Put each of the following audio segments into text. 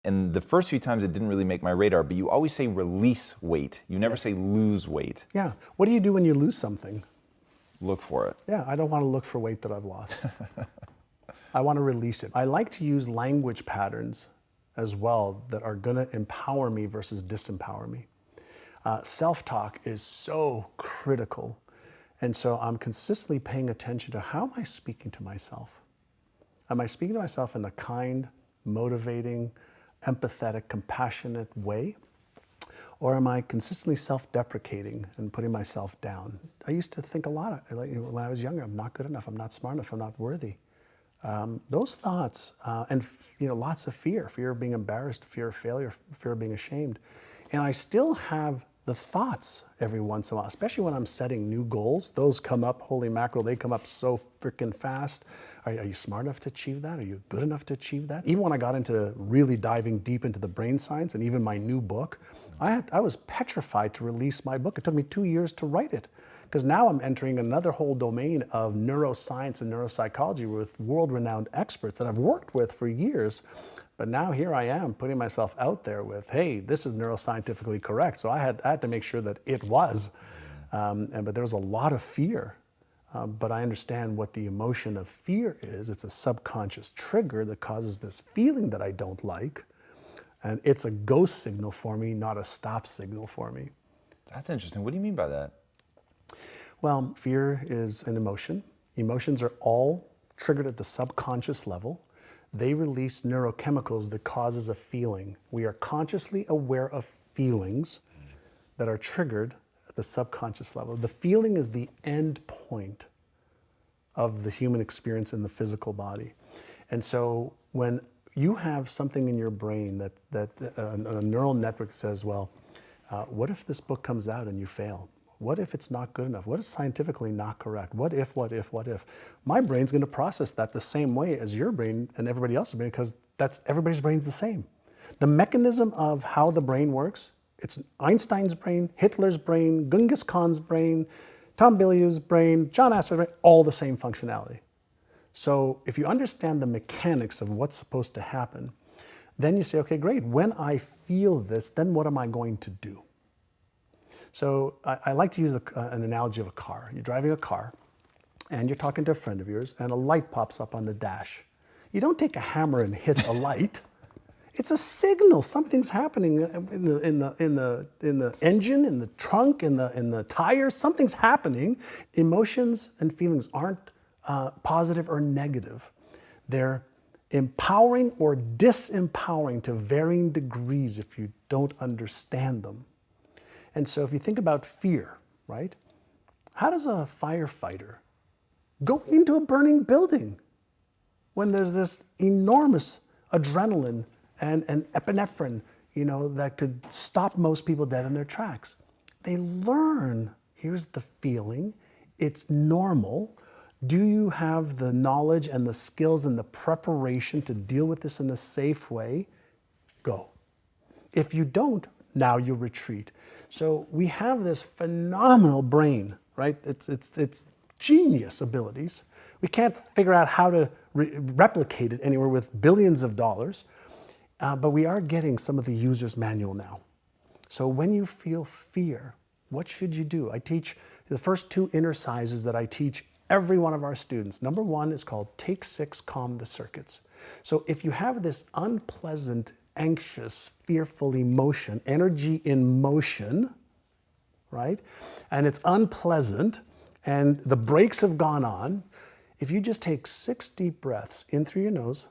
And the first few times it didn't really make my radar, but you always say release weight. You never say lose weight. Yeah. What do you do when you lose something? Look for it. Yeah, I don't want to look for weight that I've lost. I want to release it. I like to use language patterns as well that are going to empower me versus disempower me. Self-talk is so critical. And so I'm consistently paying attention to how am I speaking to myself? Am I speaking to myself in a kind, motivating, empathetic, compassionate way? Or am I consistently self-deprecating and putting myself down? I used to think a lot, when I was younger, I'm not good enough, I'm not smart enough, I'm not worthy. Those thoughts, and lots of fear of being embarrassed, fear of failure, fear of being ashamed. And I still have the thoughts every once in a while, especially when I'm setting new goals. Those come up, holy mackerel, they come up so freaking fast. Are you smart enough to achieve that? Are you good enough to achieve that? Even when I got into really diving deep into the brain science and even my new book, I was petrified to release my book. It took me 2 years to write it because now I'm entering another whole domain of neuroscience and neuropsychology with world-renowned experts that I've worked with for years. But now here I am putting myself out there with, hey, this is neuroscientifically correct. So I had to make sure that it was. But there was a lot of fear. But I understand what the emotion of fear is. It's a subconscious trigger that causes this feeling that I don't like. And it's a go signal for me, not a stop signal for me. That's interesting. What do you mean by that? Well, fear is an emotion. Emotions are all triggered at the subconscious level. They release neurochemicals that causes a feeling. We are consciously aware of feelings that are triggered at the subconscious level. The feeling is the end point of the human experience in the physical body. And so when you have something in your brain that a neural network says, well, what if this book comes out and you fail? What if it's not good enough? What is scientifically not correct? What if, what if, what if? My brain's going to process that the same way as your brain and everybody else's brain because everybody's brain's the same. The mechanism of how the brain works, it's Einstein's brain, Hitler's brain, Genghis Khan's brain, Tom Bilyeu's brain, John Assaraf's brain, all the same functionality. So if you understand the mechanics of what's supposed to happen, then you say, okay, great. When I feel this, then what am I going to do? So I like to use an analogy of a car. You're driving a car and you're talking to a friend of yours and a light pops up on the dash. You don't take a hammer and hit a light. It's a signal. Something's happening in the engine, in the trunk, in the tires. Something's happening. Emotions and feelings aren't positive or negative. They're empowering or disempowering to varying degrees if you don't understand them. And so if you think about fear, right? How does a firefighter go into a burning building when there's this enormous adrenaline and epinephrine, that could stop most people dead in their tracks? They learn, here's the feeling, it's normal. Do you have the knowledge and the skills and the preparation to deal with this in a safe way? Go. If you don't, now you retreat. So we have this phenomenal brain, right? It's genius abilities. We can't figure out how to replicate it anywhere with billions of dollars, but we are getting some of the user's manual now. So when you feel fear, what should you do? I teach the first 2 exercises that I teach every one of our students. Number 1 is called Take 6, Calm the Circuits. So if you have this unpleasant, anxious, fearful emotion, energy in motion, right? And it's unpleasant and the brakes have gone on. If you just take 6 deep breaths in through your nose,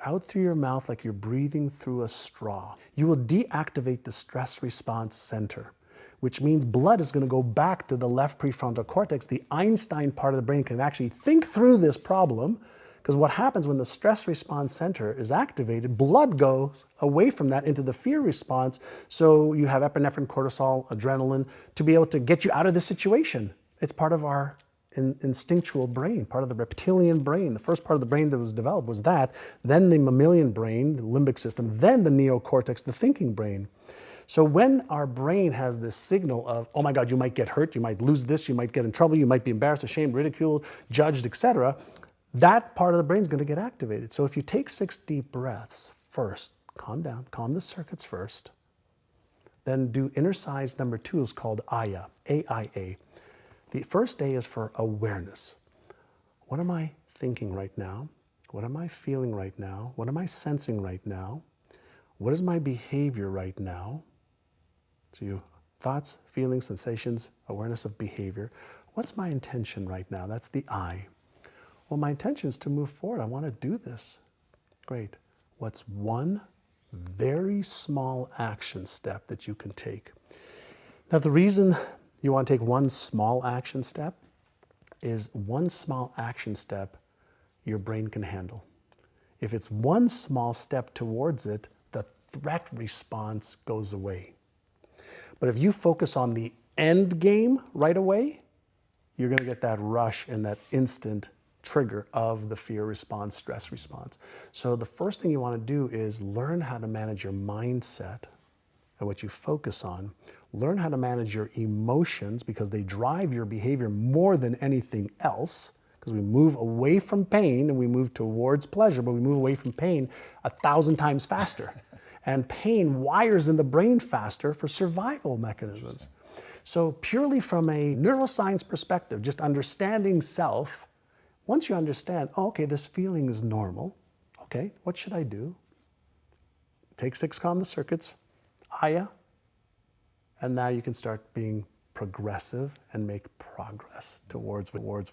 out through your mouth like you're breathing through a straw, you will deactivate the stress response center, which means blood is going to go back to the left prefrontal cortex. The Einstein part of the brain can actually think through this problem. Because what happens when the stress response center is activated, blood goes away from that into the fear response. So you have epinephrine, cortisol, adrenaline to be able to get you out of the situation. It's part of our instinctual brain, part of the reptilian brain. The first part of the brain that was developed was that, then the mammalian brain, the limbic system, then the neocortex, the thinking brain. So when our brain has this signal of, oh my God, you might get hurt, you might lose this, you might get in trouble, you might be embarrassed, ashamed, ridiculed, judged, etc., that part of the brain is going to get activated. So if you take 6 deep breaths first, calm down, calm the circuits first, then do exercise number 2 is called AYA, A-I-A. The first A is for awareness. What am I thinking right now? What am I feeling right now? What am I sensing right now? What is my behavior right now? So you thoughts, feelings, sensations, awareness of behavior. What's my intention right now? That's the I. Well, my intention is to move forward. I want to do this. Great. What's one very small action step that you can take? Now, the reason you want to take one small action step is one small action step your brain can handle. If it's one small step towards it, the threat response goes away. But if you focus on the end game right away, you're going to get that rush and that instant trigger of the fear response, stress response. So the first thing you want to do is learn how to manage your mindset and what you focus on. Learn how to manage your emotions because they drive your behavior more than anything else. Because we move away from pain and we move towards pleasure, but we move away from pain 1,000 times faster. And pain wires in the brain faster for survival mechanisms. So purely from a neuroscience perspective, just understanding self, once you understand, oh, okay, this feeling is normal, okay, what should I do? Take 6, calm the circuits, AYA, and now you can start being progressive and make progress towards